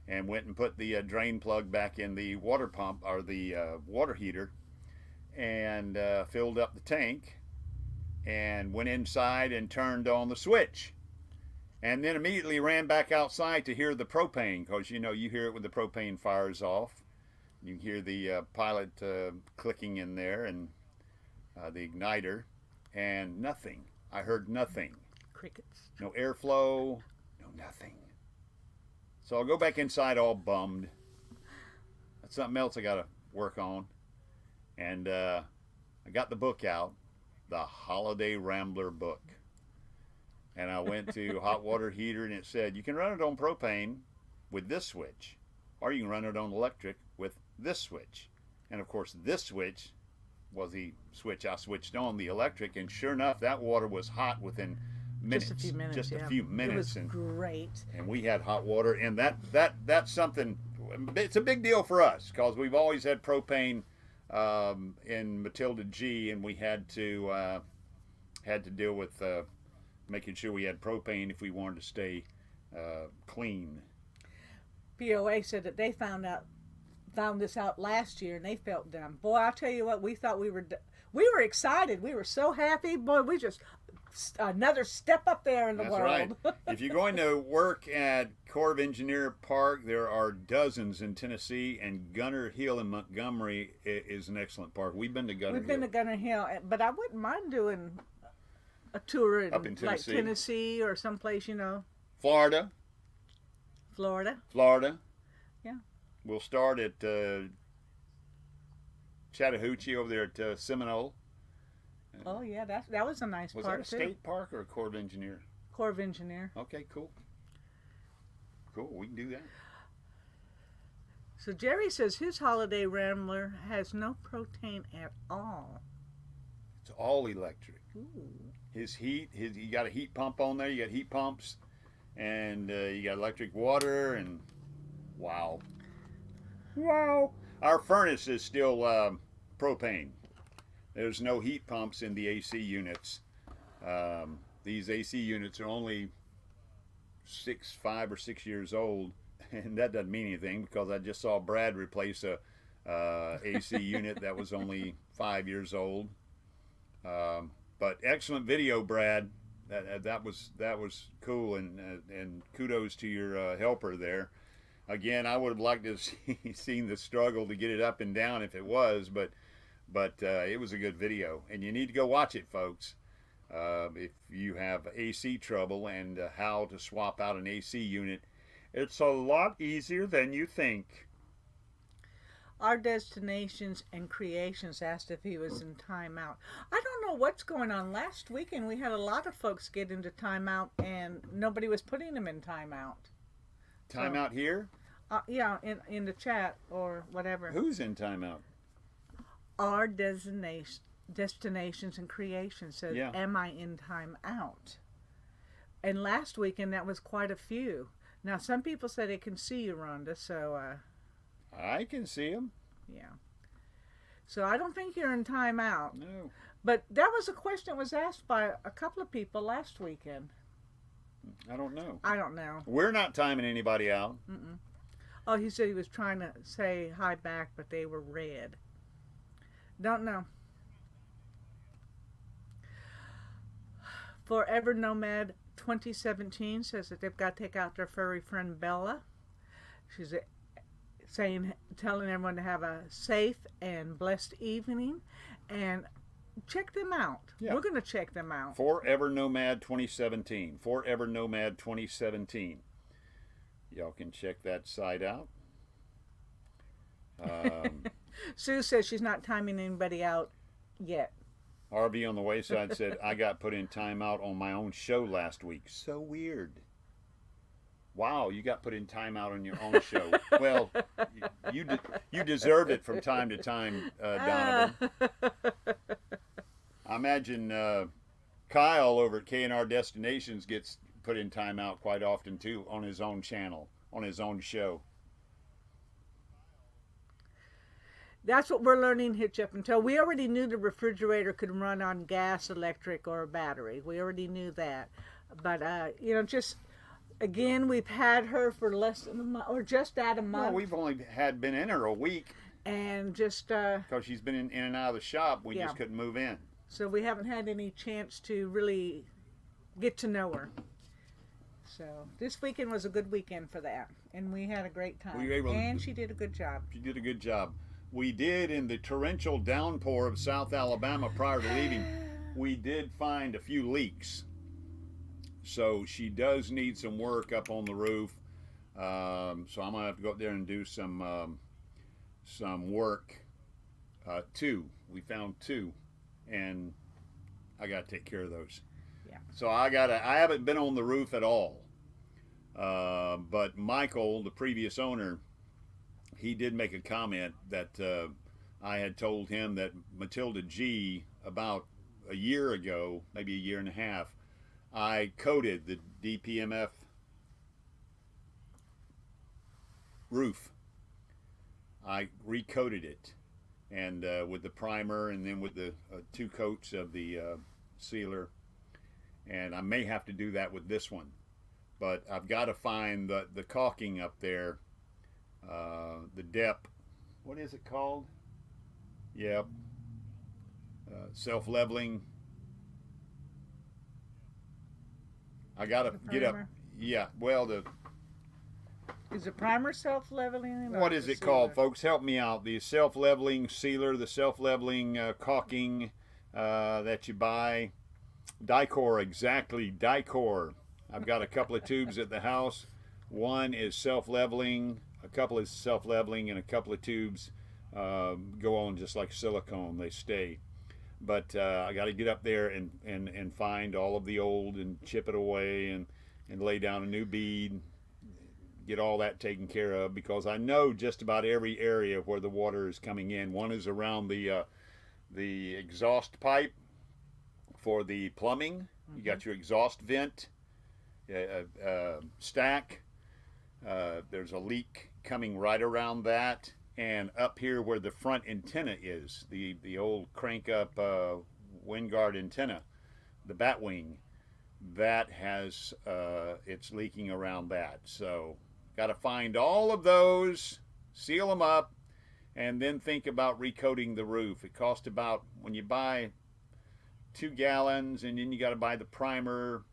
[SPEAKER 1] and went and put the drain plug back in the water pump or the water heater, and filled up the tank, and went inside and turned on the switch. And then immediately ran back outside to hear the propane, because you hear it when the propane fires off. You hear the pilot clicking in there and the igniter, and nothing. I heard nothing.
[SPEAKER 2] Crickets.
[SPEAKER 1] No airflow, no nothing. So I'll go back inside all bummed. That's something else I got to work on. And I got the book out, the Holiday Rambler book. And I went to hot water heater, and it said you can run it on propane with this switch, or you can run it on electric with this switch. And of course, this switch was the switch I switched on, the electric, and sure enough, that water was hot within minutes.
[SPEAKER 2] Just a few minutes.
[SPEAKER 1] Just
[SPEAKER 2] yeah.
[SPEAKER 1] a few minutes.
[SPEAKER 2] It was great.
[SPEAKER 1] And we had hot water, and that's something. It's a big deal for us because we've always had propane in Matilda G, and we had to deal with making sure we had propane if we wanted to stay clean.
[SPEAKER 2] POA said that they found this out last year, and they felt dumb. Boy, I'll tell you what, we thought we were excited. We were so happy. Boy, we just another step up there in the world.
[SPEAKER 1] Right. If you're going to work at Corps of Engineer Park, there are dozens in Tennessee, and Gunner Hill in Montgomery is an excellent park. We've been to Gunner Hill.
[SPEAKER 2] We've been to Gunner Hill, but I wouldn't mind doing a tour
[SPEAKER 1] Up in Tennessee.
[SPEAKER 2] like Tennessee or someplace,
[SPEAKER 1] Florida.
[SPEAKER 2] Florida. Yeah.
[SPEAKER 1] We'll start at Chattahoochee over there at Seminole.
[SPEAKER 2] Oh yeah, that was a nice
[SPEAKER 1] Was
[SPEAKER 2] park
[SPEAKER 1] that a
[SPEAKER 2] too.
[SPEAKER 1] state park or a Corps of Engineer?
[SPEAKER 2] Corps of Engineer.
[SPEAKER 1] Okay, cool. Cool, we can do that.
[SPEAKER 2] So Jerry says his Holiday Rambler has no propane at all.
[SPEAKER 1] It's all electric.
[SPEAKER 2] Ooh.
[SPEAKER 1] You got a heat pump on there. You got heat pumps, and you got electric water, and wow. Our furnace is still propane. There's no heat pumps in the AC units. These AC units are only 5 or 6 years old, and that doesn't mean anything because I just saw Brad replace a AC unit that was only 5 years old. But excellent video, Brad. That was cool, and kudos to your helper there. Again, I would have liked to have seen the struggle to get it up and down if it was, but it was a good video, and you need to go watch it, folks. If you have AC trouble and how to swap out an AC unit, it's a lot easier than you think.
[SPEAKER 2] Our Destinations and Creations asked if he was in timeout. I don't know what's going on. Last weekend we had a lot of folks get into timeout and nobody was putting them in timeout.
[SPEAKER 1] Timeout here?
[SPEAKER 2] Yeah, in the chat or whatever.
[SPEAKER 1] Who's in timeout?
[SPEAKER 2] Our Destinations and Creations says,
[SPEAKER 1] Yeah.
[SPEAKER 2] am I in timeout? And last weekend that was quite a few. Now some people say they can see you, Rhonda, so...
[SPEAKER 1] I can see him.
[SPEAKER 2] Yeah. So I don't think you're in timeout.
[SPEAKER 1] No.
[SPEAKER 2] But that was a question that was asked by a couple of people last weekend.
[SPEAKER 1] I don't know.
[SPEAKER 2] I don't know.
[SPEAKER 1] We're not timing anybody out.
[SPEAKER 2] Mm-mm. Oh, he said he was trying to say hi back, but they were red. Don't know. Forever Nomad 2017 says that they've got to take out their furry friend Bella. She's telling everyone to have a safe and blessed evening, and check them out.
[SPEAKER 1] Yeah.
[SPEAKER 2] We're going to check them out.
[SPEAKER 1] Forever Nomad 2017. Forever Nomad 2017. Y'all can check that site out.
[SPEAKER 2] Sue says she's not timing anybody out yet.
[SPEAKER 1] RV on the Wayside said, I got put in timeout on my own show last week. So weird. Wow, you got put in timeout on your own show. Well, you deserve it from time to time, Donovan. I imagine Kyle over at K&R Destinations gets put in timeout quite often too on his own channel, on his own show.
[SPEAKER 2] That's what we're learning, Hitch Up and Tow. We already knew the refrigerator could run on gas, electric, or a battery. We already knew that. But, just... Again, we've had her for less than a month, or just at a month.
[SPEAKER 1] No, we've only been in her a week.
[SPEAKER 2] And just...
[SPEAKER 1] Because she's been in and out of the shop, we just couldn't move in.
[SPEAKER 2] So we haven't had any chance to really get to know her. So this weekend was a good weekend for that. And we had a great time. She did a good job.
[SPEAKER 1] She did a good job. We did, in the torrential downpour of South Alabama prior to leaving, we did find a few leaks. So she does need some work up on the roof. So I'm gonna have to go up there and do some work. Two. We found two, and I gotta take care of those.
[SPEAKER 2] Yeah.
[SPEAKER 1] So I haven't been on the roof at all. But Michael, the previous owner, he did make a comment that I had told him that Matilda G, about a year ago, maybe a year and a half, I coated the DPMF roof. I recoated it, and with the primer, and then with the 2 coats of the sealer. And I may have to do that with this one, but I've got to find the caulking up there, the depth. What is it called? Yep. Self-leveling. I gotta get up. Yeah, well,
[SPEAKER 2] Is the primer self-leveling?
[SPEAKER 1] What is it called, folks? Help me out. The self-leveling sealer, the self-leveling caulking that you buy. Dicor, exactly, Dicor. I've got a couple of tubes at the house. One is self-leveling, a couple is self-leveling, and a couple of tubes go on just like silicone. They stay. But I got to get up there and find all of the old and chip it away and lay down a new bead, get all that taken care of, because I know just about every area where the water is coming in. One is around the exhaust pipe for the plumbing. Mm-hmm. You got your exhaust vent stack. There's a leak coming right around that. And up here where the front antenna is, the old crank up wind guard antenna, the bat wing, that has it's leaking around that. So got to find all of those, seal them up, and then think about recoating the roof. It costs about, when you buy 2 gallons, and then you got to buy the primer,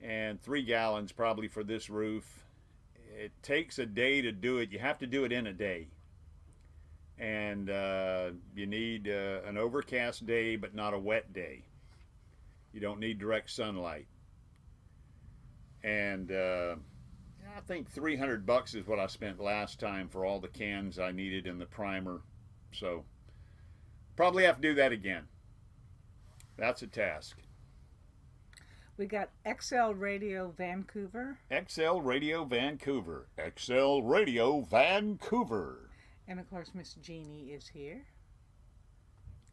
[SPEAKER 1] and 3 gallons probably for this roof. It takes a day to do it. You have to do it in a day. And you need an overcast day, but not a wet day. You don't need direct sunlight. And I think $300 is what I spent last time for all the cans I needed and the primer. So probably have to do that again. That's a task.
[SPEAKER 2] We got XL Radio Vancouver.
[SPEAKER 1] XL Radio Vancouver. XL Radio Vancouver.
[SPEAKER 2] And of course, Miss Jeannie is here.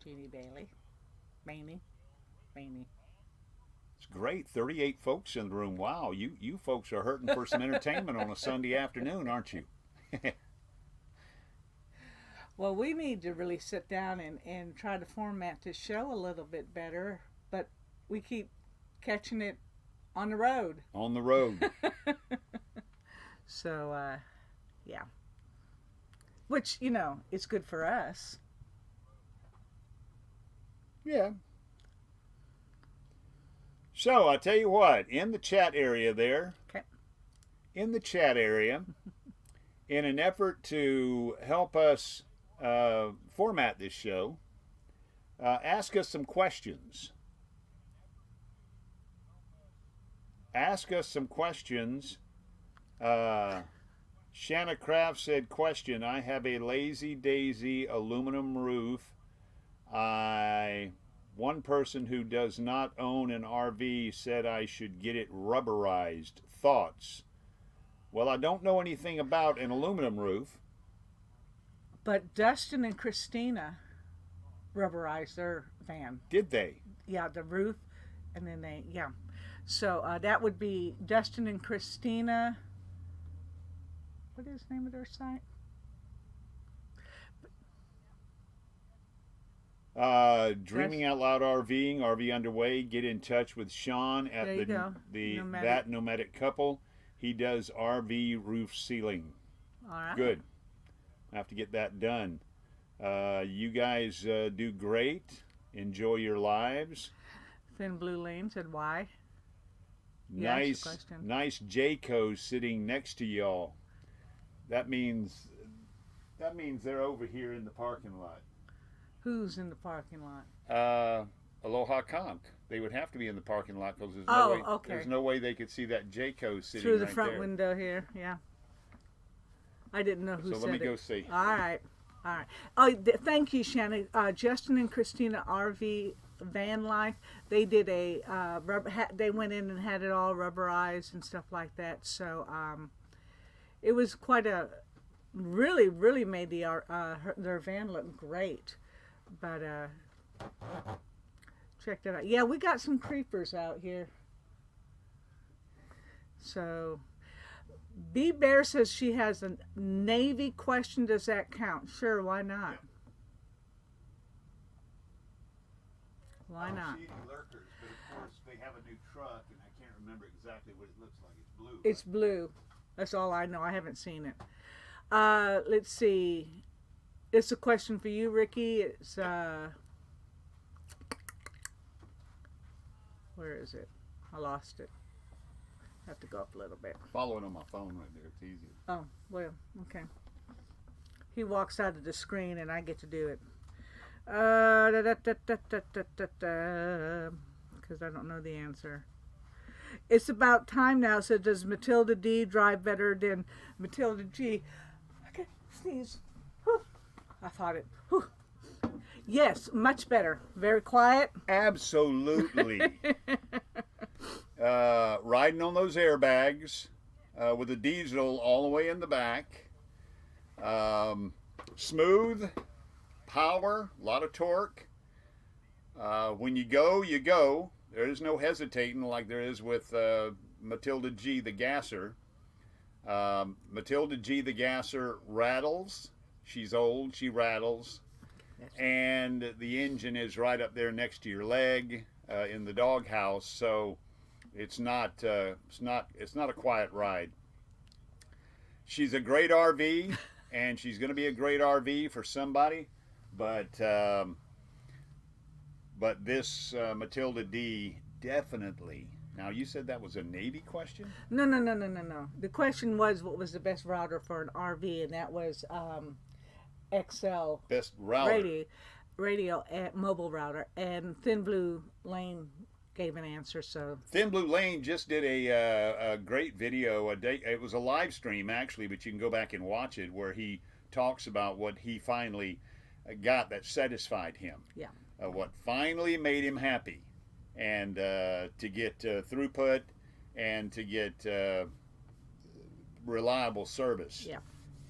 [SPEAKER 2] Jeannie Bailey. Maney.
[SPEAKER 1] It's great. 38 folks in the room. Wow, you folks are hurting for some entertainment on a Sunday afternoon, aren't you?
[SPEAKER 2] Well, we need to really sit down and try to format this show a little bit better, but we keep catching it on the road.
[SPEAKER 1] On the road.
[SPEAKER 2] So, yeah. Which, you know, it's good for us.
[SPEAKER 1] Yeah. So, I tell you what, in the chat area there,
[SPEAKER 2] Okay.
[SPEAKER 1] in the chat area, in an effort to help us format this show, ask us some questions. Ask us some questions. Shanna Kraft said, question, I have a Lazy Daisy aluminum roof. One person who does not own an RV said I should get it rubberized. Thoughts? Well, I don't know anything about an aluminum roof.
[SPEAKER 2] But Dustin and Christina rubberized their van.
[SPEAKER 1] Did they?
[SPEAKER 2] Yeah, the roof, and then yeah. So that would be Dustin and Christina. What is the name of their site?
[SPEAKER 1] Dreaming Out Loud RVing, RV Underway. Get in touch with Sean at the That Nomadic Couple. He does RV roof sealing.
[SPEAKER 2] All right.
[SPEAKER 1] Good. I have to get that done. You guys do great. Enjoy your lives.
[SPEAKER 2] Thin Blue Lane said why.
[SPEAKER 1] Nice Jayco sitting next to y'all. That means they're over here in the parking lot.
[SPEAKER 2] Who's in the parking lot?
[SPEAKER 1] Aloha Conch. They would have to be in the parking lot because there's no way they could see that Jayco sitting
[SPEAKER 2] through the
[SPEAKER 1] right
[SPEAKER 2] front
[SPEAKER 1] there.
[SPEAKER 2] Window here. Yeah. I didn't know who said it.
[SPEAKER 1] So let me go see.
[SPEAKER 2] All right. Oh, thank you, Shannon. Justin and Christina RV Van Life. They did they went in and had it all rubberized and stuff like that. So it was quite a really made their van look great. But check that out. Yeah, we got some creepers out here. So B Bear says she has a Navy question. Does that count? Sure, why not? Why not?
[SPEAKER 1] Lurkers, but of course they have a new truck, and I can't remember exactly what it looks like. It's blue.
[SPEAKER 2] It's blue. That's all I know. I haven't seen it. Let's see. It's a question for you, Ricky. It's where is it? I lost it. Have to go up a little bit.
[SPEAKER 1] Following on my phone right there. It's easier.
[SPEAKER 2] Oh, well, okay. He walks out of the screen and I get to do it. Because I don't know the answer. It's about time now. So does Matilda D drive better than Matilda G? Okay, sneeze. Whew. I thought it. Whew. Yes, much better. Very quiet.
[SPEAKER 1] Absolutely. Riding on those airbags with the diesel all the way in the back. Smooth, power, a lot of torque. When you go, you go. There is no hesitating like there is with Matilda G, the gasser. Matilda G, the gasser, rattles. She's old, she rattles. And the engine is right up there next to your leg in the doghouse, so it's not a quiet ride. She's a great RV. and she's going to be a great RV for somebody. But this Matilda D definitely. Now, you said that was a Navy question?
[SPEAKER 2] No. The question was, what was the best router for an RV, and that was XL
[SPEAKER 1] Best router.
[SPEAKER 2] radio mobile router, and Thin Blue Lane gave an answer. So
[SPEAKER 1] Thin Blue Lane just did a great video. It was a live stream actually, but you can go back and watch it, where he talks about what he finally got that satisfied him.
[SPEAKER 2] Yeah.
[SPEAKER 1] What finally made him happy, and to get throughput and to get reliable service.
[SPEAKER 2] Yeah.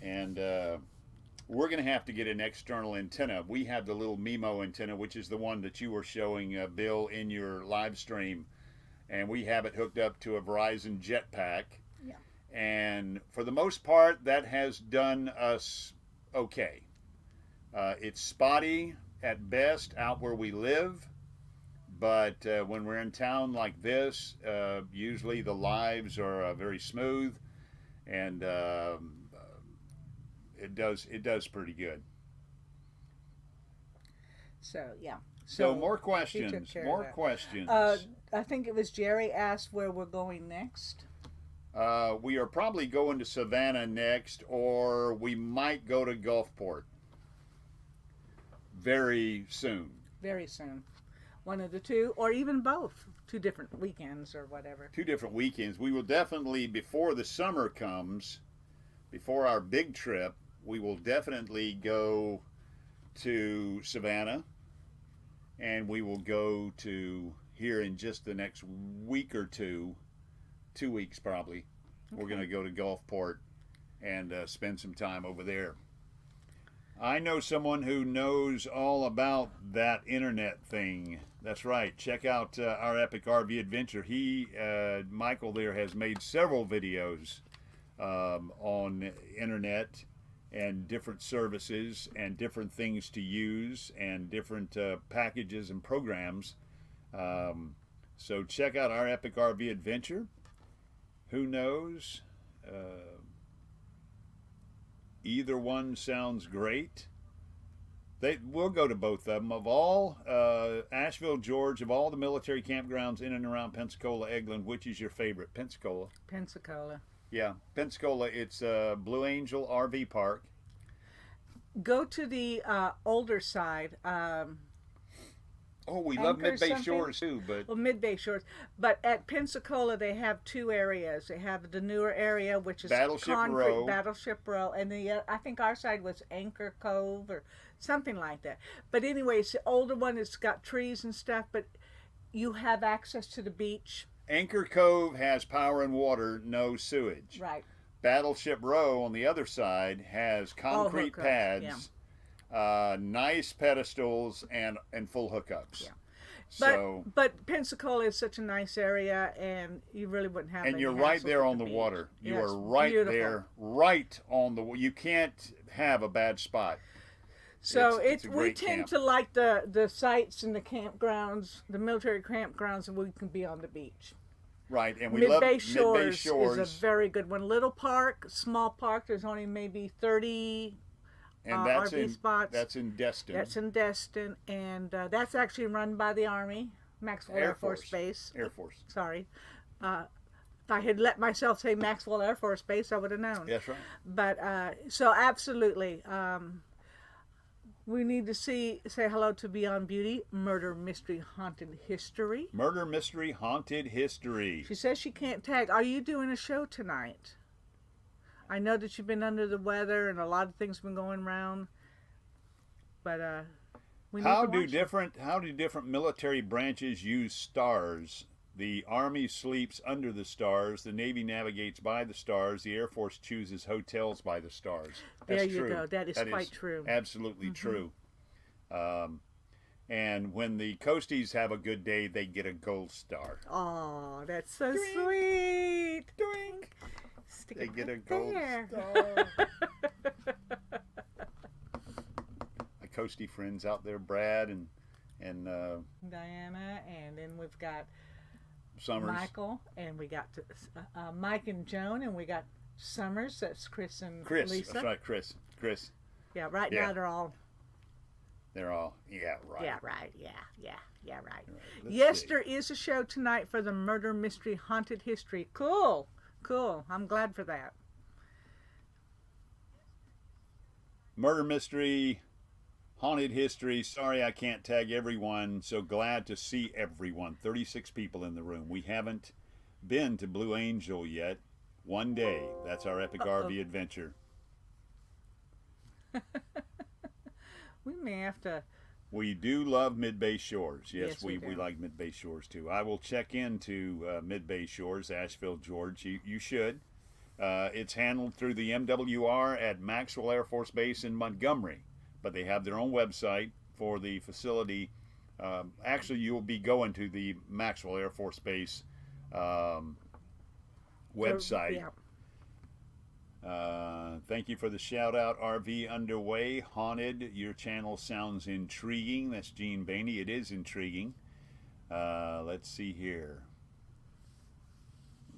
[SPEAKER 1] And we're going to have to get an external antenna. We have the little MIMO antenna, which is the one that you were showing, Bill, in your live stream. And we have it hooked up to a Verizon Jetpack.
[SPEAKER 2] Yeah.
[SPEAKER 1] And for the most part, that has done us okay. It's spotty at best out where we live. But when we're in town like this, usually the lives are very smooth. And it does pretty good.
[SPEAKER 2] So yeah.
[SPEAKER 1] So more
[SPEAKER 2] he
[SPEAKER 1] questions.
[SPEAKER 2] took care of
[SPEAKER 1] More
[SPEAKER 2] that.
[SPEAKER 1] questions.
[SPEAKER 2] I think it was Jerry asked where we're going next.
[SPEAKER 1] We are probably going to Savannah next, or we might go to Gulfport very soon.
[SPEAKER 2] Very soon. One of the two, or even both. 2 different weekends or whatever.
[SPEAKER 1] 2 different weekends. We will definitely, before the summer comes, before our big trip, we will definitely go to Savannah, and we will go to, here in just the next week or 2 weeks probably,
[SPEAKER 2] Okay.
[SPEAKER 1] we're going to go to Gulfport and spend some time over there. I know someone who knows all about that internet thing. That's right. Check out our Epic RV Adventure. Michael there has made several videos on internet and different services and different things to use and different packages and programs. So check out our Epic RV Adventure. Who knows? Either one sounds great. We'll go to both of them. Of all, Asheville, George, of all the military campgrounds in and around Pensacola, Eglin, which is your favorite? Pensacola.
[SPEAKER 2] Pensacola.
[SPEAKER 1] Yeah, Pensacola. It's Blue Angel RV Park.
[SPEAKER 2] Go to the older side.
[SPEAKER 1] Oh, we love
[SPEAKER 2] Anchor
[SPEAKER 1] Mid-Bay
[SPEAKER 2] something?
[SPEAKER 1] Shores too, but
[SPEAKER 2] Well, Mid-Bay Shores. But at Pensacola, they have 2 areas. They have the newer area, which is
[SPEAKER 1] Battleship
[SPEAKER 2] concrete,
[SPEAKER 1] Row.
[SPEAKER 2] Battleship Row, and I think our side was Anchor Cove or something like that. But anyway, it's the older one. It's got trees and stuff, but you have access to the beach.
[SPEAKER 1] Anchor Cove has power and water, no sewage.
[SPEAKER 2] Right.
[SPEAKER 1] Battleship Row on the other side has concrete
[SPEAKER 2] hookup,
[SPEAKER 1] pads, nice pedestals, and full hookups.
[SPEAKER 2] Yeah.
[SPEAKER 1] So,
[SPEAKER 2] But Pensacola is such a nice area, and you really wouldn't have
[SPEAKER 1] and
[SPEAKER 2] any
[SPEAKER 1] you're right
[SPEAKER 2] hassle
[SPEAKER 1] there
[SPEAKER 2] with
[SPEAKER 1] on the
[SPEAKER 2] beach.
[SPEAKER 1] water. You
[SPEAKER 2] Yes,
[SPEAKER 1] are right
[SPEAKER 2] beautiful.
[SPEAKER 1] there, right on the. You can't have a bad spot.
[SPEAKER 2] So
[SPEAKER 1] It's a
[SPEAKER 2] we
[SPEAKER 1] great
[SPEAKER 2] tend
[SPEAKER 1] camp.
[SPEAKER 2] to like the sites and the campgrounds, the military campgrounds, and we can be on the beach.
[SPEAKER 1] Right, and we love
[SPEAKER 2] Mid-Bay
[SPEAKER 1] Mid-Bay
[SPEAKER 2] Shores
[SPEAKER 1] Shores.
[SPEAKER 2] is a very good one. Little park, small park. There's only maybe 30
[SPEAKER 1] and that's
[SPEAKER 2] RV
[SPEAKER 1] in
[SPEAKER 2] spots.
[SPEAKER 1] that's in Destin.
[SPEAKER 2] That's in Destin, and that's actually run by the Army, Maxwell Air Force Base.
[SPEAKER 1] Air Force.
[SPEAKER 2] Sorry. If I had let myself say Maxwell Air Force Base, I would have known.
[SPEAKER 1] That's right.
[SPEAKER 2] But so absolutely, we need to say hello to Beyond Beauty, Murder Mystery Haunted History.
[SPEAKER 1] Murder Mystery Haunted History.
[SPEAKER 2] She says she can't tag. Are you doing a show tonight? I know that you've been under the weather and a lot of things have been going around, but we need
[SPEAKER 1] How
[SPEAKER 2] to
[SPEAKER 1] do
[SPEAKER 2] watch
[SPEAKER 1] different military branches use stars? The Army sleeps under the stars, the Navy navigates by the stars, the Air Force chooses hotels by the stars. That's
[SPEAKER 2] There you
[SPEAKER 1] true.
[SPEAKER 2] go. That is quite true.
[SPEAKER 1] Absolutely true. And when the Coasties have a good day, they get a gold star.
[SPEAKER 2] Oh, that's so
[SPEAKER 1] Doink.
[SPEAKER 2] sweet.
[SPEAKER 1] Doink.
[SPEAKER 2] Stick
[SPEAKER 1] They
[SPEAKER 2] it
[SPEAKER 1] get a
[SPEAKER 2] right
[SPEAKER 1] gold
[SPEAKER 2] there.
[SPEAKER 1] star. My Coastie friends out there, Brad and
[SPEAKER 2] Diana, and then we've got
[SPEAKER 1] Summers.
[SPEAKER 2] Michael, and we got Mike and Joan, and we got Summers, that's Chris and
[SPEAKER 1] Chris,
[SPEAKER 2] Lisa.
[SPEAKER 1] that's right, Chris.
[SPEAKER 2] Yeah, right
[SPEAKER 1] Yeah.
[SPEAKER 2] now they're all.
[SPEAKER 1] Yeah, right.
[SPEAKER 2] Yeah, right. Yeah, right.
[SPEAKER 1] Right, let's
[SPEAKER 2] Yes,
[SPEAKER 1] see.
[SPEAKER 2] there is a show tonight for the murder mystery haunted history. Cool. I'm glad for that.
[SPEAKER 1] Murder mystery, haunted history. Sorry I can't tag everyone. So glad to see everyone. 36 people in the room. We haven't been to Blue Angel yet. One day. That's our epic RV adventure.
[SPEAKER 2] We may have to.
[SPEAKER 1] We do love Mid-Bay Shores. Yes,
[SPEAKER 2] Yes, we
[SPEAKER 1] we
[SPEAKER 2] do.
[SPEAKER 1] like Mid-Bay Shores too. I will check into Mid-Bay Shores, Asheville, Georgia. You should. It's handled through the MWR at Maxwell Air Force Base in Montgomery, but they have their own website for the facility. Actually, you'll be going to the Maxwell Air Force Base website.
[SPEAKER 2] Yeah.
[SPEAKER 1] Thank you for the shout out. RV underway, haunted. Your channel sounds intriguing. That's Gene Bainey. It is intriguing. Let's see here.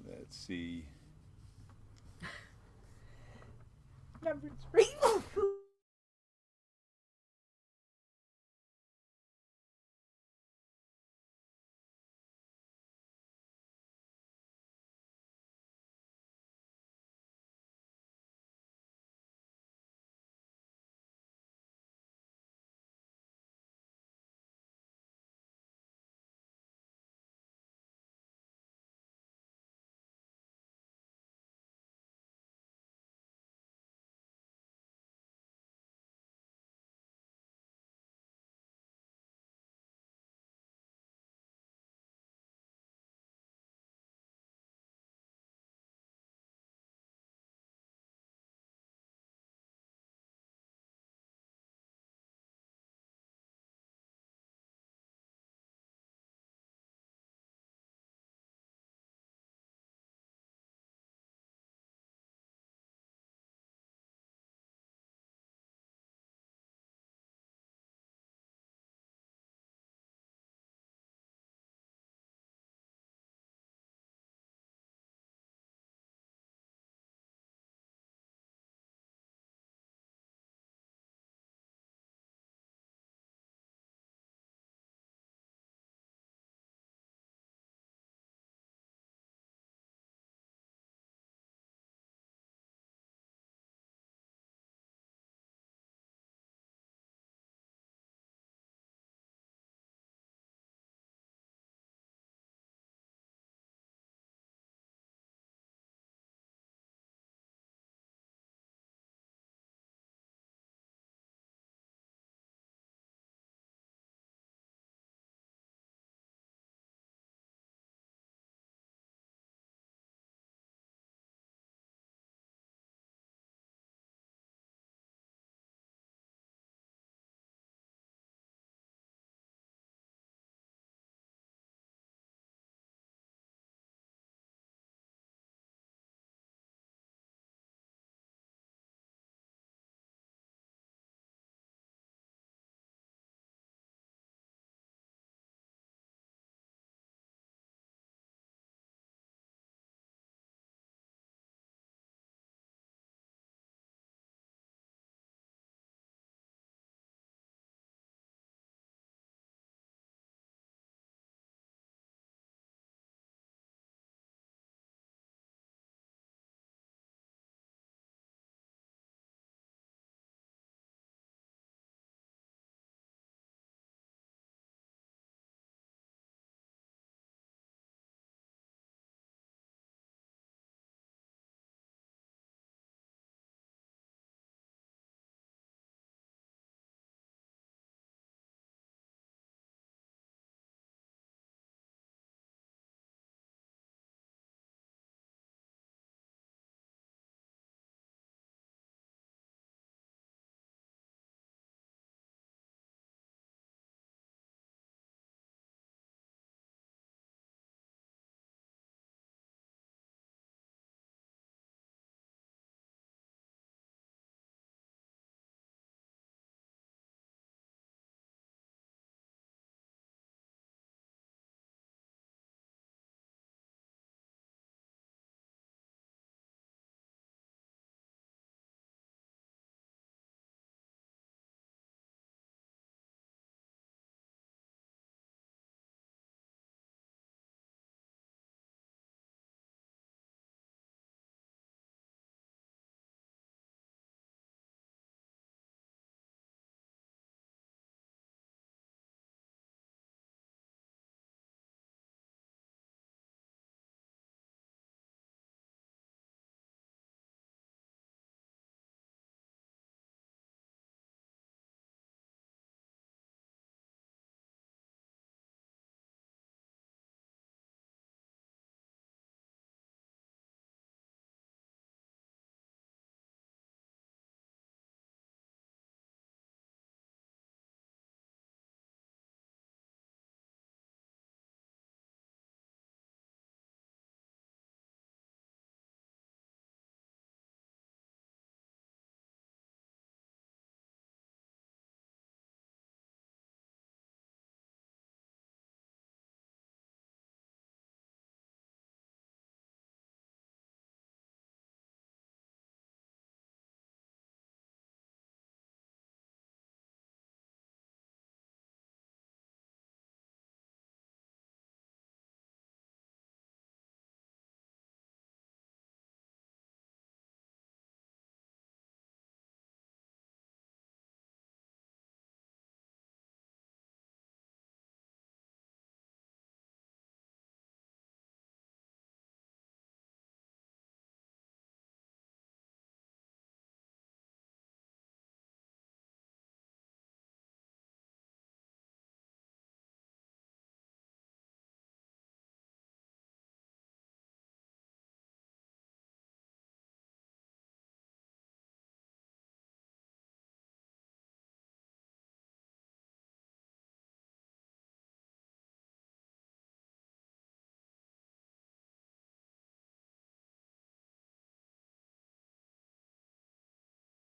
[SPEAKER 1] Let's see.
[SPEAKER 2] Number 3.